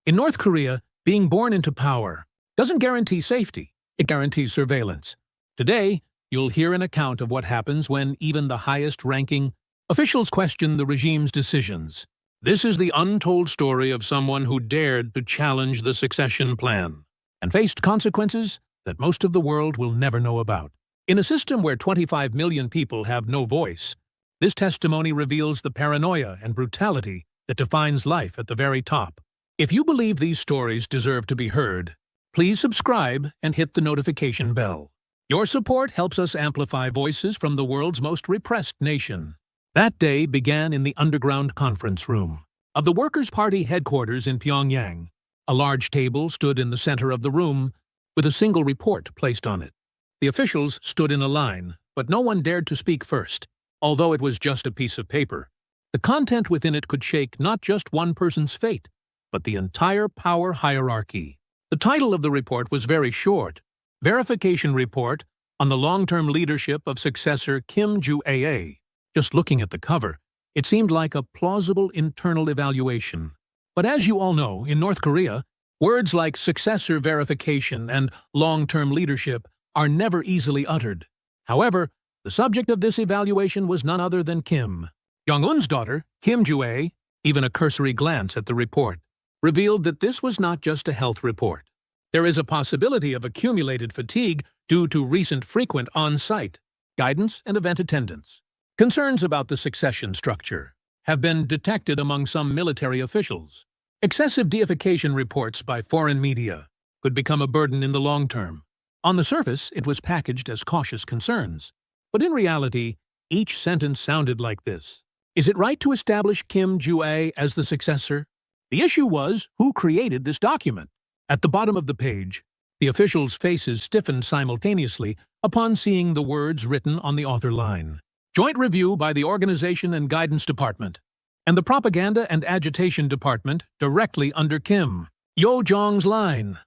In North Korea, being born into power doesn't guarantee safety, it guarantees surveillance. Today, you'll hear an account of what happens when even the highest-ranking officials question the regime's decisions. This is the untold story of someone who dared to challenge the succession plan and faced consequences that most of the world will never know about. In a system where 25 million people have no voice, this testimony reveals the paranoia and brutality that defines life at the very top. If you believe these stories deserve to be heard, please subscribe and hit the notification bell. Your support helps us amplify voices from the world's most repressed nation. That day began in the underground conference room of the Workers' Party headquarters in Pyongyang. A large table stood in the center of the room, with a single report placed on it. The officials stood in a line, but no one dared to speak first, although it was just a piece of paper. The content within it could shake not just one person's fate, but the entire power hierarchy. The title of the report was very short: Verification Report on the Long-Term Leadership of Successor Kim Jong-un. Just looking at the cover, it seemed like a plausible internal evaluation. But as you all know, in North Korea, words like successor verification and long-term leadership are never easily uttered. However, the subject of this evaluation was none other than Kim Jong-un's daughter, Kim Jong-un. Even a cursory glance at the report revealed that this was not just a health report. There is a possibility of accumulated fatigue due to recent frequent on-site guidance and event attendance. Concerns about the succession structure have been detected among some military officials. Excessive deification reports by foreign media could become a burden in the long term. On the surface, it was packaged as cautious concerns, but in reality, each sentence sounded like this: Is it right to establish Kim Jong-un as the successor? The issue was, who created this document? At the bottom of the page, the officials' faces stiffened simultaneously upon seeing the words written on the author line. Joint review by the Organization and Guidance Department and the Propaganda and Agitation Department directly under Kim Yo-jong's line.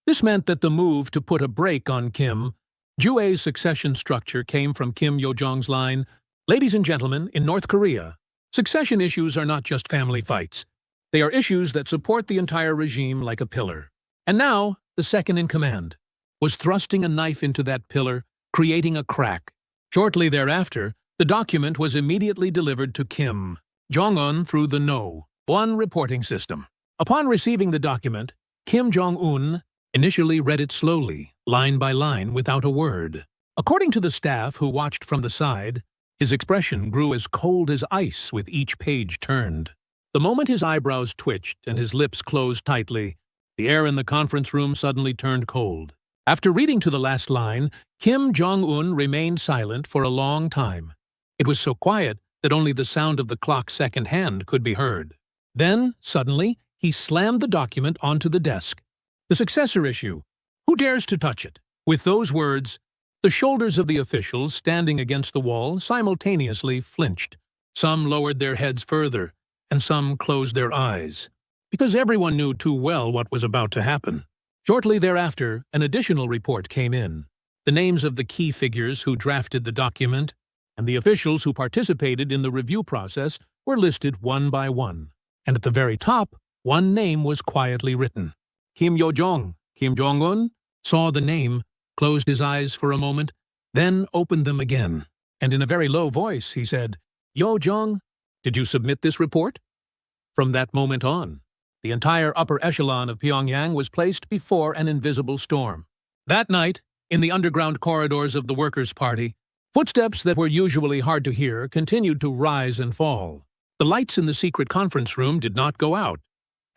This meant that the move to put a brake on Kim Jong-un's succession structure came from Kim Yo-jong's line. Ladies and gentlemen, in North Korea, succession issues are not just family fights. They are issues that support the entire regime like a pillar. And now, the second-in-command was thrusting a knife into that pillar, creating a crack. Shortly thereafter, the document was immediately delivered to Kim Jong-un through the No. 1 reporting system. Upon receiving the document, Kim Jong-un initially read it slowly, line by line, without a word. According to the staff who watched from the side, his expression grew as cold as ice with each page turned. The moment his eyebrows twitched and his lips closed tightly, the air in the conference room suddenly turned cold. After reading to the last line, Kim Jong-un remained silent for a long time. It was so quiet that only the sound of the clock's second hand could be heard. Then, suddenly, he slammed the document onto the desk. The successor issue. Who dares to touch it? With those words, the shoulders of the officials standing against the wall simultaneously flinched. Some lowered their heads further, and some closed their eyes, because everyone knew too well what was about to happen. Shortly thereafter, an additional report came in. The names of the key figures who drafted the document and the officials who participated in the review process were listed one by one. And at the very top, one name was quietly written. Kim Yo-jong. Kim Jong-un saw the name, closed his eyes for a moment, then opened them again. And in a very low voice, he said, "Yo-jong, did you submit this report?" From that moment on, the entire upper echelon of Pyongyang was placed before an invisible storm. That night, in the underground corridors of the Workers' Party, footsteps that were usually hard to hear continued to rise and fall. The lights in the secret conference room did not go out,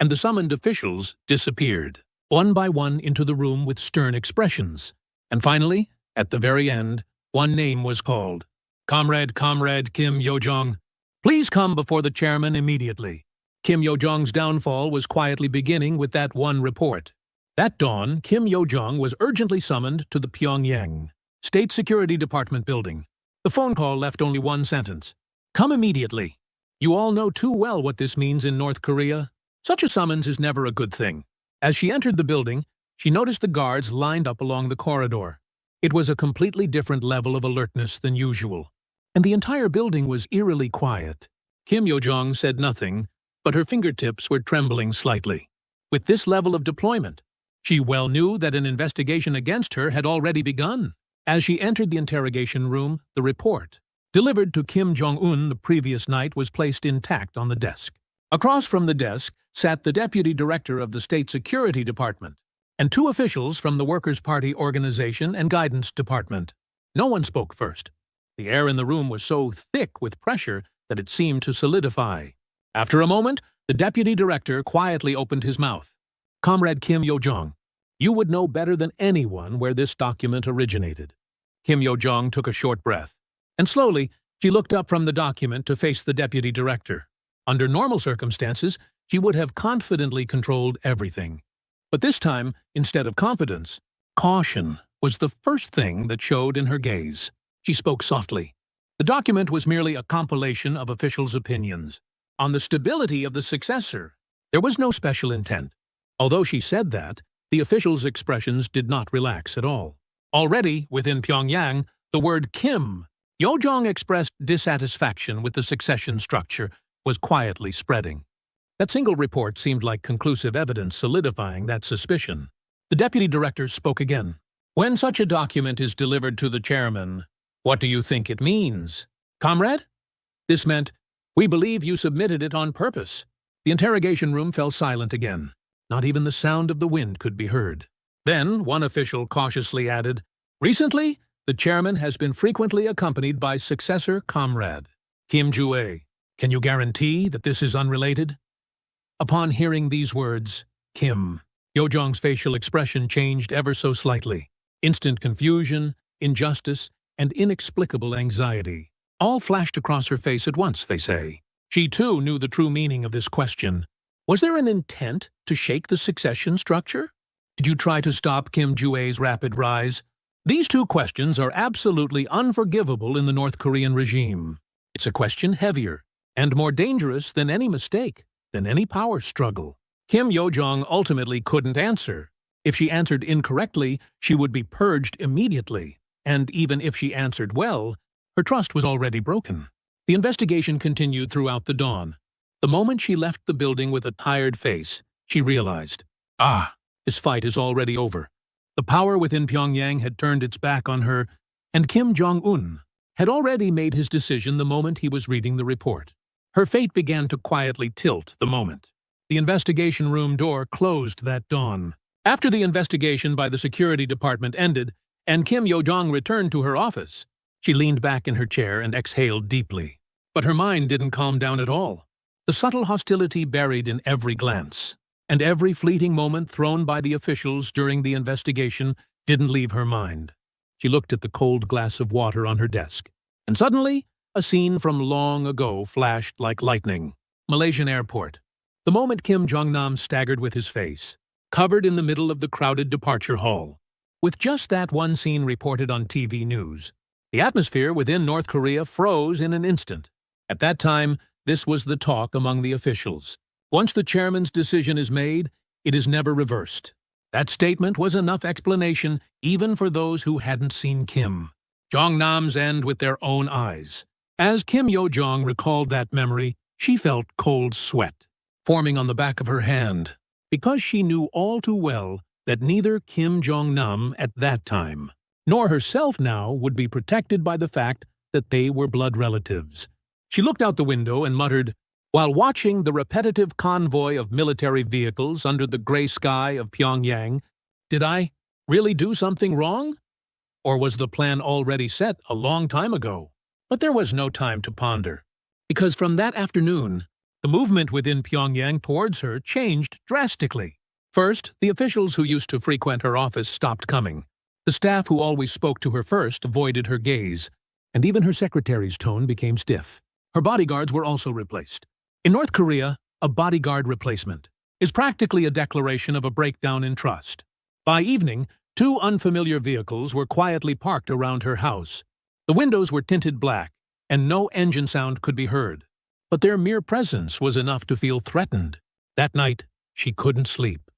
and the summoned officials disappeared, one by one into the room with stern expressions. And finally, at the very end, one name was called. Comrade Kim Yo-jong, please come before the chairman immediately. Kim Yo-jong's downfall was quietly beginning with that one report. That dawn, Kim Yo-jong was urgently summoned to the Pyongyang State Security Department building. The phone call left only one sentence: "Come immediately." You all know too well what this means in North Korea. Such a summons is never a good thing. As she entered the building, she noticed the guards lined up along the corridor. It was a completely different level of alertness than usual, and the entire building was eerily quiet. Kim Yo-jong said nothing, but her fingertips were trembling slightly. With this level of deployment, she well knew that an investigation against her had already begun. As she entered the interrogation room, the report, delivered to Kim Jong-un the previous night, was placed intact on the desk. Across from the desk sat the deputy director of the State Security Department and two officials from the Workers' Party Organization and Guidance Department. No one spoke first. The air in the room was so thick with pressure that it seemed to solidify. After a moment, the deputy director quietly opened his mouth. "Comrade Kim Yo-jong, you would know better than anyone where this document originated." Kim Yo-jong took a short breath, and slowly she looked up from the document to face the deputy director. Under normal circumstances, she would have confidently controlled everything. But this time, instead of confidence, caution was the first thing that showed in her gaze. She spoke softly. The document was merely a compilation of officials' opinions on the stability of the successor. There was no special intent. Although she said that, the officials' expressions did not relax at all. Already, within Pyongyang, the word Kim Yo-jong expressed dissatisfaction with the succession structure was quietly spreading. That single report seemed like conclusive evidence solidifying that suspicion. The deputy director spoke again. "When such a document is delivered to the chairman, what do you think it means? Comrade?" This meant, "We believe you submitted it on purpose." The interrogation room fell silent again. Not even the sound of the wind could be heard. Then one official cautiously added, "Recently, the chairman has been frequently accompanied by successor comrade Kim Jong-un. Can you guarantee that this is unrelated?" Upon hearing these words, Kim Yo-jong's facial expression changed ever so slightly. Instant confusion, injustice, and inexplicable anxiety all flashed across her face at once, they say. She too knew the true meaning of this question. Was there an intent to shake the succession structure? Did you try to stop Kim Jong-un's rapid rise? These two questions are absolutely unforgivable in the North Korean regime. It's a question heavier and more dangerous than any mistake, than any power struggle. Kim Yo-jong ultimately couldn't answer. If she answered incorrectly, she would be purged immediately. And even if she answered well, her trust was already broken. The investigation continued throughout the dawn. The moment she left the building with a tired face, she realized, this fight is already over. The power within Pyongyang had turned its back on her, and Kim Jong-un had already made his decision the moment he was reading the report. Her fate began to quietly tilt the moment the investigation room door closed that dawn. After the investigation by the security department ended and Kim Yo-jong returned to her office, she leaned back in her chair and exhaled deeply. But her mind didn't calm down at all. The subtle hostility buried in every glance, and every fleeting moment thrown by the officials during the investigation didn't leave her mind. She looked at the cold glass of water on her desk, and suddenly, a scene from long ago flashed like lightning. Malaysian airport. The moment Kim Jong-nam staggered with his face covered in the middle of the crowded departure hall. With just that one scene reported on TV news, the atmosphere within North Korea froze in an instant. At that time, this was the talk among the officials. Once the chairman's decision is made, it is never reversed. That statement was enough explanation even for those who hadn't seen Kim Jong-nam's end with their own eyes. As Kim Yo-jong recalled that memory, she felt cold sweat forming on the back of her hand, because she knew all too well that neither Kim Jong-nam at that time, nor herself now, would be protected by the fact that they were blood relatives. She looked out the window and muttered, while watching the repetitive convoy of military vehicles under the gray sky of Pyongyang, "Did I really do something wrong? Or was the plan already set a long time ago?" But there was no time to ponder, because from that afternoon, the movement within Pyongyang towards her changed drastically. First, the officials who used to frequent her office stopped coming. The staff who always spoke to her first avoided her gaze, and even her secretary's tone became stiff. Her bodyguards were also replaced. In North Korea, a bodyguard replacement is practically a declaration of a breakdown in trust. By evening, two unfamiliar vehicles were quietly parked around her house. The windows were tinted black, and no engine sound could be heard. But their mere presence was enough to feel threatened. That night, she couldn't sleep.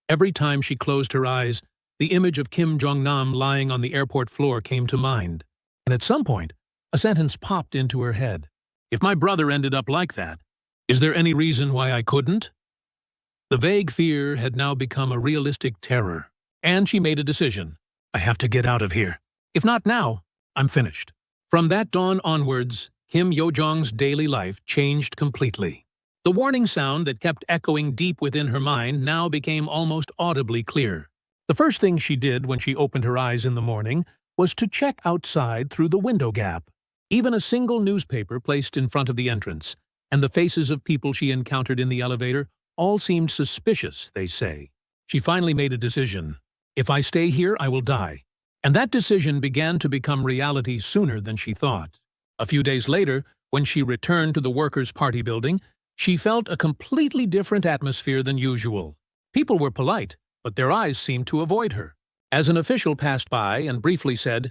Every time she closed her eyes, the image of Kim Jong-nam lying on the airport floor came to mind. And at some point, a sentence popped into her head. If my brother ended up like that, Is there any reason why I couldn't? The vague fear had now become a realistic terror, and she made a decision. I have to get out of here. If not now, I'm finished. From that dawn onwards, Kim Yo-jong's daily life changed completely. The warning sound that kept echoing deep within her mind now became almost audibly clear. The first thing she did when she opened her eyes in the morning was to check outside through the window gap. Even a single newspaper placed in front of the entrance, and the faces of people she encountered in the elevator all seemed suspicious, they say. She finally made a decision. If I stay here, I will die. And that decision began to become reality sooner than she thought. A few days later, when she returned to the Workers' Party building, she felt a completely different atmosphere than usual. People were polite, but their eyes seemed to avoid her. As an official passed by and briefly said,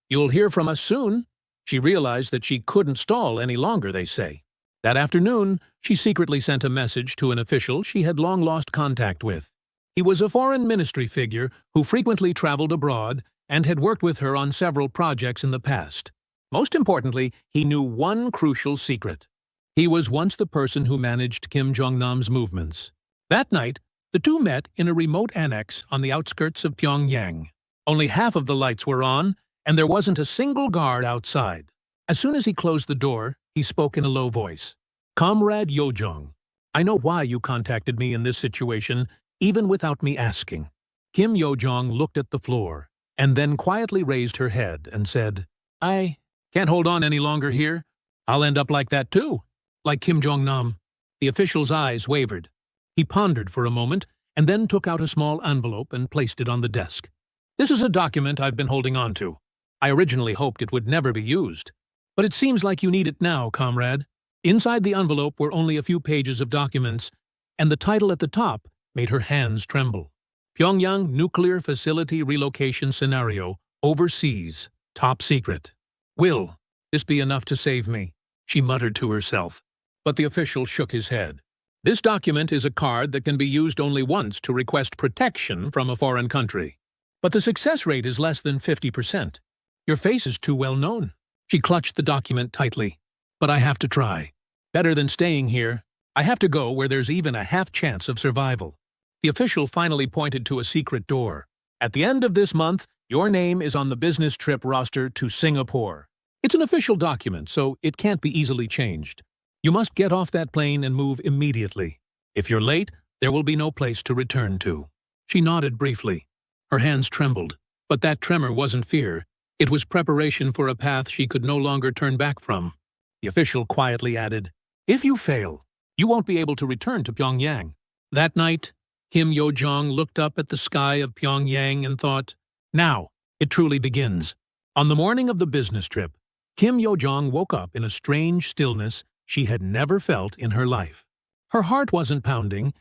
"You'll hear from us soon," she realized that she couldn't stall any longer, they say. That afternoon, she secretly sent a message to an official she had long lost contact with. He was a foreign ministry figure who frequently traveled abroad and had worked with her on several projects in the past. Most importantly, he knew one crucial secret. He was once the person who managed Kim Jong-un's movements. That night, the two met in a remote annex on the outskirts of Pyongyang. Only half of the lights were on, and there wasn't a single guard outside. As soon as he closed the door, he spoke in a low voice. "Comrade Yo-jong, I know why you contacted me in this situation, even without me asking." Kim Yo-jong looked at the floor, and then quietly raised her head and said, "I can't hold on any longer here. I'll end up like that too, like Kim Jong-un." The official's eyes wavered. He pondered for a moment, and then took out a small envelope and placed it on the desk. "This is a document I've been holding on to. I originally hoped it would never be used. But it seems like you need it now, comrade." Inside the envelope were only a few pages of documents, and the title at the top made her hands tremble. Pyongyang Nuclear Facility Relocation Scenario, Overseas, Top Secret. "Will this be enough to save me?" she muttered to herself. But the official shook his head. "This document is a card that can be used only once to request protection from a foreign country. But the success rate is less than 50%. Your face is too well known." She clutched the document tightly. "But I have to try. Better than staying here. I have to go where there's even a half chance of survival." The official finally pointed to a secret door. "At the end of this month, your name is on the business trip roster to Singapore. It's an official document, so it can't be easily changed. You must get off that plane and move immediately. If you're late, there will be no place to return to." She nodded briefly. Her hands trembled, but that tremor wasn't fear. It was preparation for a path she could no longer turn back from. The official quietly added, "If you fail, you won't be able to return to Pyongyang." That night, Kim Yo-jong looked up at the sky of Pyongyang and thought, "Now, it truly begins." On the morning of the business trip, Kim Yo-jong woke up in a strange stillness she had never felt in her life. Her heart wasn't pounding.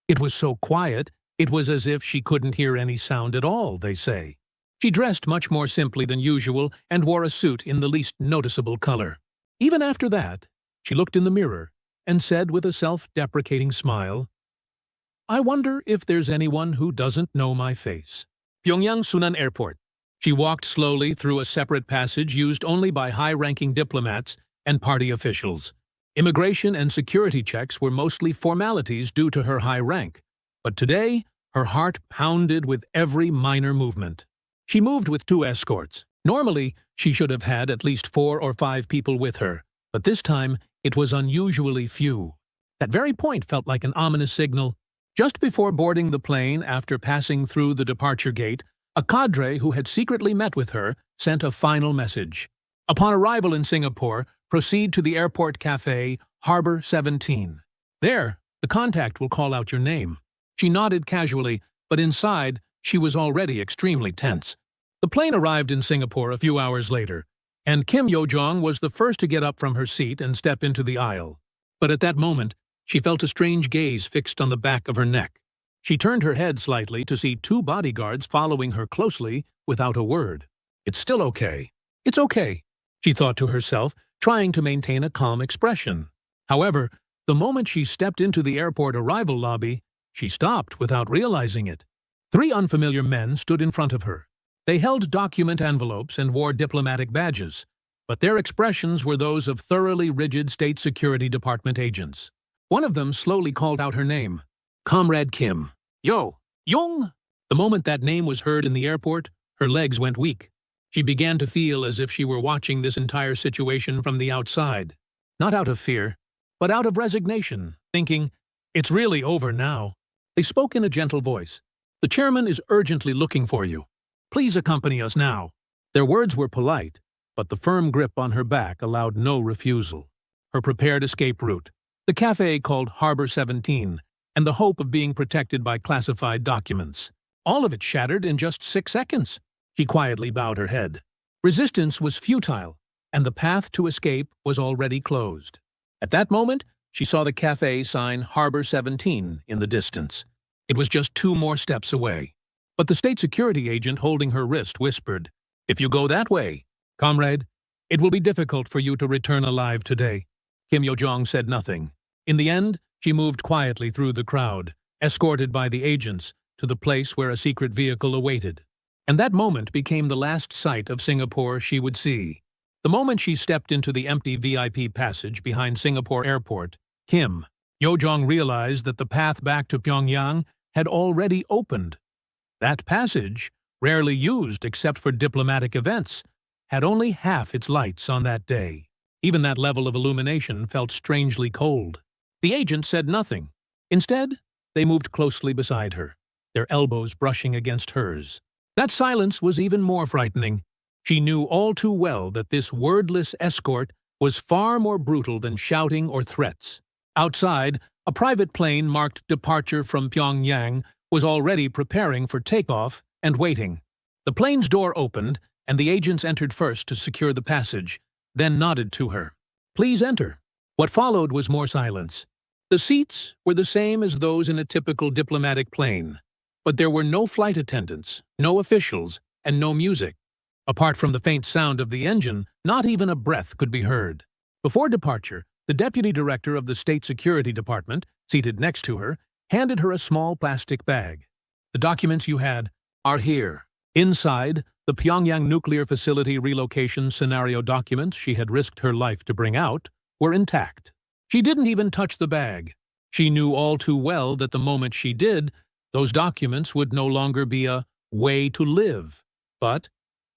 It was so quiet, it was as if she couldn't hear any sound at all, they say. She dressed much more simply than usual and wore a suit in the least noticeable color. Even after that, she looked in the mirror and said with a self-deprecating smile, "I wonder if there's anyone who doesn't know my face." Pyongyang Sunan Airport. She walked slowly through a separate passage used only by high-ranking diplomats and party officials. Immigration and security checks were mostly formalities due to her high rank, but today her heart pounded with every minor movement. She moved with 2 escorts. Normally, she should have had at least 4 or 5 people with her, but this time it was unusually few. That very point felt like an ominous signal. Just before boarding the plane after passing through the departure gate, a cadre who had secretly met with her sent a final message. Upon arrival in Singapore, proceed to the airport cafe, Harbor 17. There, the contact will call out your name. She nodded casually, but inside, she was already extremely tense. The plane arrived in Singapore a few hours later, and Kim Yo-jong was the first to get up from her seat and step into the aisle. But at that moment, she felt a strange gaze fixed on the back of her neck. She turned her head slightly to see 2 bodyguards following her closely without a word. "It's still okay. It's okay," she thought to herself, trying to maintain a calm expression. However, the moment she stepped into the airport arrival lobby, she stopped without realizing it. 3 unfamiliar men stood in front of her. They held document envelopes and wore diplomatic badges, but their expressions were those of thoroughly rigid State Security Department agents. One of them slowly called out her name. Comrade Kim. Yo-jong! The moment that name was heard in the airport, her legs went weak. She began to feel as if she were watching this entire situation from the outside. Not out of fear, but out of resignation, thinking, it's really over now. They spoke in a gentle voice. The chairman is urgently looking for you. Please accompany us now. Their words were polite, but the firm grip on her back allowed no refusal. Her prepared escape route, the cafe called Harbor 17, and the hope of being protected by classified documents. All of it shattered in just 6 seconds. She quietly bowed her head. Resistance was futile, and the path to escape was already closed. At that moment, she saw the cafe sign Harbor 17 in the distance. It was just 2 more steps away. But the state security agent holding her wrist whispered, "If you go that way, comrade, it will be difficult for you to return alive today." Kim Yo-jong said nothing. In the end, she moved quietly through the crowd, escorted by the agents, to the place where a secret vehicle awaited. And that moment became the last sight of Singapore she would see. The moment she stepped into the empty VIP passage behind Singapore Airport, Kim Yo-jong realized that the path back to Pyongyang had already opened. That passage, rarely used except for diplomatic events, had only half its lights on that day. Even that level of illumination felt strangely cold. The agent said nothing. Instead, they moved closely beside her, their elbows brushing against hers. That silence was even more frightening. She knew all too well that this wordless escort was far more brutal than shouting or threats. Outside, a private plane marked departure from Pyongyang was already preparing for takeoff and waiting. The plane's door opened, and the agents entered first to secure the passage, then nodded to her. "Please enter." What followed was more silence. The seats were the same as those in a typical diplomatic plane, but there were no flight attendants, no officials, and no music. Apart from the faint sound of the engine, not even a breath could be heard. Before departure, the deputy director of the State Security Department, seated next to her, handed her a small plastic bag. "The documents you had are here." Inside, the Pyongyang nuclear facility relocation scenario documents she had risked her life to bring out were intact. She didn't even touch the bag. She knew all too well that the moment she did, those documents would no longer be a way to live, but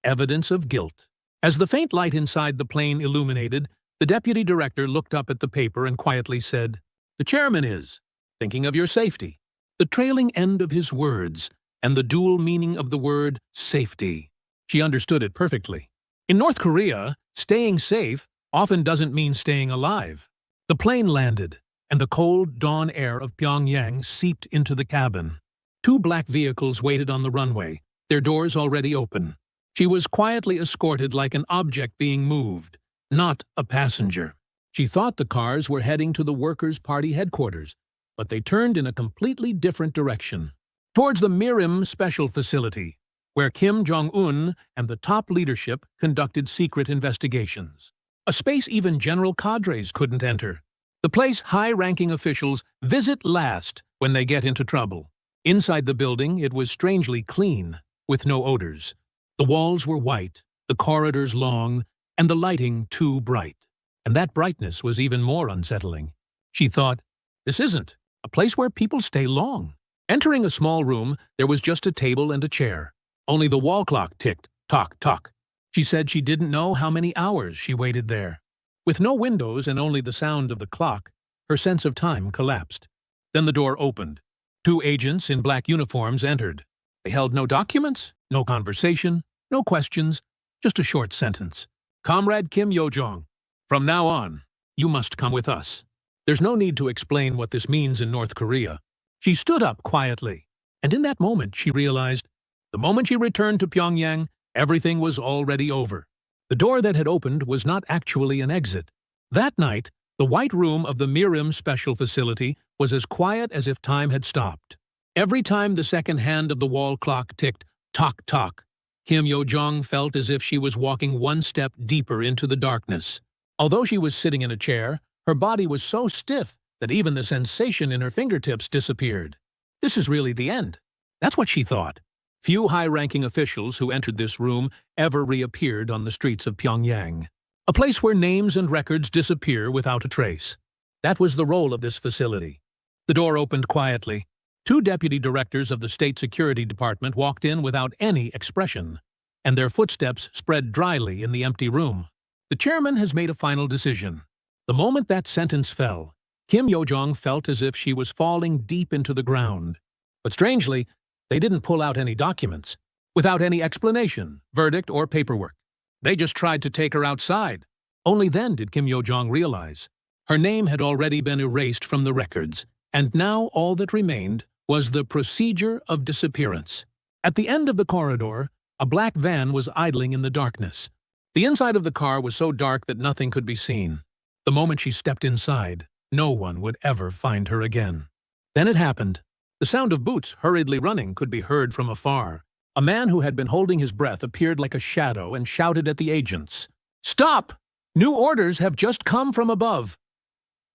evidence of guilt. As the faint light inside the plane illuminated, the deputy director looked up at the paper and quietly said, "The chairman is thinking of your safety." The trailing end of his words and the dual meaning of the word safety. She understood it perfectly. In North Korea, staying safe often doesn't mean staying alive. The plane landed, and the cold dawn air of Pyongyang seeped into the cabin. 2 black vehicles waited on the runway, their doors already open. She was quietly escorted like an object being moved, not a passenger. She thought the cars were heading to the Workers' Party headquarters, but they turned in a completely different direction. Towards the Mirim Special Facility, where Kim Jong-un and the top leadership conducted secret investigations. A space even general cadres couldn't enter. The place high-ranking officials visit last when they get into trouble. Inside the building, it was strangely clean, with no odors. The walls were white, the corridors long, and the lighting too bright. And that brightness was even more unsettling. She thought, this isn't a place where people stay long. Entering a small room, there was just a table and a chair. Only the wall clock ticked, tock, tock. She said she didn't know how many hours she waited there. With no windows and only the sound of the clock, her sense of time collapsed. Then the door opened. 2 agents in black uniforms entered. They held no documents, no conversation, no questions, just a short sentence. "Comrade Kim Yo-jong, from now on, you must come with us." There's no need to explain what this means in North Korea. She stood up quietly, and in that moment she realized, the moment she returned to Pyongyang, everything was already over. The door that had opened was not actually an exit. That night, the white room of the Mirim Special Facility was as quiet as if time had stopped. Every time the second hand of the wall clock ticked, tock, tock, Kim Yo-jong felt as if she was walking one step deeper into the darkness. Although she was sitting in a chair, her body was so stiff that even the sensation in her fingertips disappeared. This is really the end. That's what she thought. Few high-ranking officials who entered this room ever reappeared on the streets of Pyongyang, a place where names and records disappear without a trace. That was the role of this facility. The door opened quietly. Two deputy directors of the State Security Department walked in without any expression, and their footsteps spread dryly in the empty room. The chairman has made a final decision. The moment that sentence fell, Kim Yo-jong felt as if she was falling deep into the ground. But strangely, they didn't pull out any documents, without any explanation, verdict, or paperwork. They just tried to take her outside. Only then did Kim Yo-jong realize her name had already been erased from the records, and now all that remained was the procedure of disappearance. At the end of the corridor, a black van was idling in the darkness. The inside of the car was so dark that nothing could be seen. The moment she stepped inside, no one would ever find her again. Then it happened. The sound of boots hurriedly running could be heard from afar. A man who had been holding his breath appeared like a shadow and shouted at the agents, "Stop! New orders have just come from above."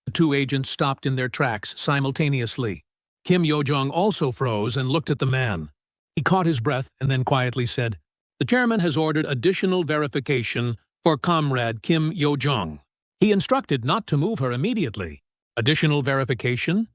The two agents stopped in their tracks simultaneously. Kim Yo-jong also froze and looked at the man. He caught his breath and then quietly said, "The chairman has ordered additional verification for Comrade Kim Yo-jong." He instructed not to move her immediately. Additional verification?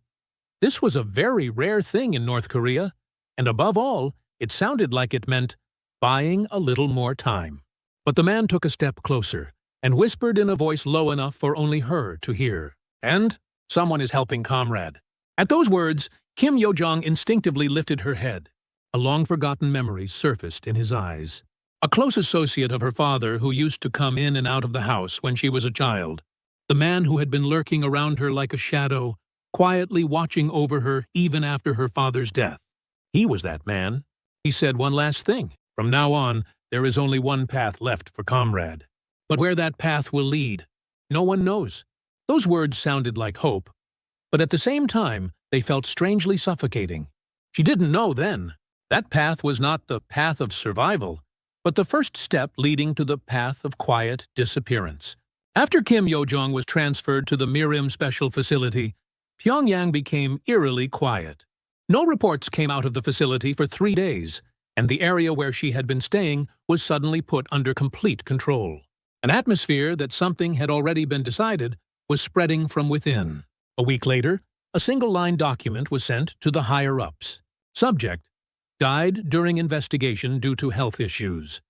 This was a very rare thing in North Korea, and above all, it sounded like it meant buying a little more time. But the man took a step closer and whispered in a voice low enough for only her to hear, "And someone is helping Comrade." At those words, Kim Yo-jong instinctively lifted her head. A long-forgotten memory surfaced in his eyes. A close associate of her father who used to come in and out of the house when she was a child. The man who had been lurking around her like a shadow, quietly watching over her even after her father's death. He was that man. He said one last thing. From now on, there is only one path left for Comrade. But where that path will lead, no one knows. Those words sounded like hope, but at the same time, they felt strangely suffocating. She didn't know then. That path was not the path of survival, but the first step leading to the path of quiet disappearance. After Kim Yo-jong was transferred to the Mirim Special Facility, Pyongyang became eerily quiet. No reports came out of the facility for 3 days, and the area where she had been staying was suddenly put under complete control. An atmosphere that something had already been decided was spreading from within. A week later, a single-line document was sent to the higher-ups. Subject: died during investigation due to health issues.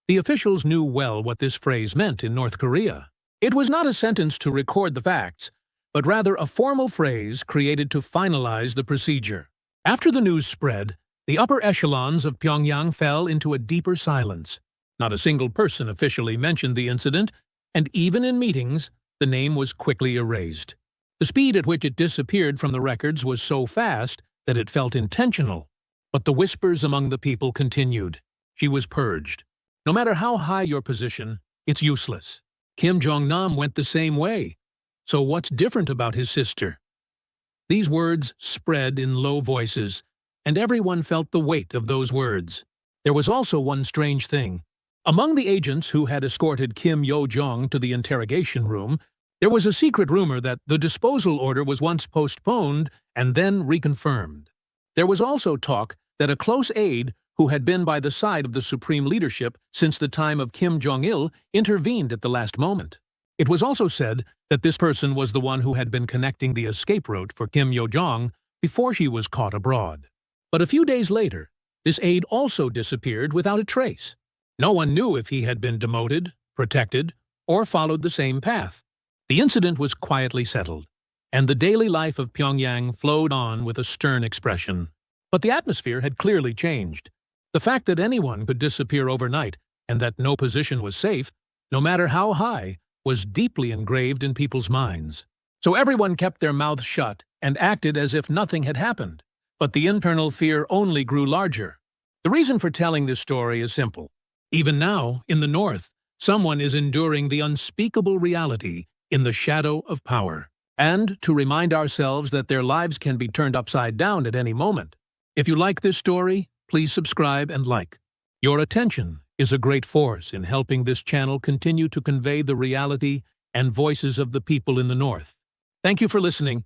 The officials knew well what this phrase meant in North Korea. It was not a sentence to record the facts, but rather a formal phrase created to finalize the procedure. After the news spread, the upper echelons of Pyongyang fell into a deeper silence. Not a single person officially mentioned the incident, and even in meetings, the name was quickly erased. The speed at which it disappeared from the records was so fast that it felt intentional. But the whispers among the people continued. She was purged. No matter how high your position, it's useless. Kim Jong-nam went the same way. So what's different about his sister? These words spread in low voices, and everyone felt the weight of those words. There was also one strange thing. Among the agents who had escorted Kim Yo-jong to the interrogation room, there was a secret rumor that the disposal order was once postponed and then reconfirmed. There was also talk that a close aide who had been by the side of the supreme leadership since the time of Kim Jong-il intervened at the last moment. It was also said that this person was the one who had been connecting the escape route for Kim Yo-jong before she was caught abroad. But a few days later, this aide also disappeared without a trace. No one knew if he had been demoted, protected, or followed the same path. The incident was quietly settled, and the daily life of Pyongyang flowed on with a stern expression. But the atmosphere had clearly changed. The fact that anyone could disappear overnight and that no position was safe, no matter how high, was deeply engraved in people's minds. So everyone kept their mouths shut and acted as if nothing had happened. But the internal fear only grew larger. The reason for telling this story is simple. Even now, in the North, someone is enduring the unspeakable reality in the shadow of power, and to remind ourselves that their lives can be turned upside down at any moment. If you like this story, please subscribe and like. Your attention is a great force in helping this channel continue to convey the reality and voices of the people in the North. Thank you for listening.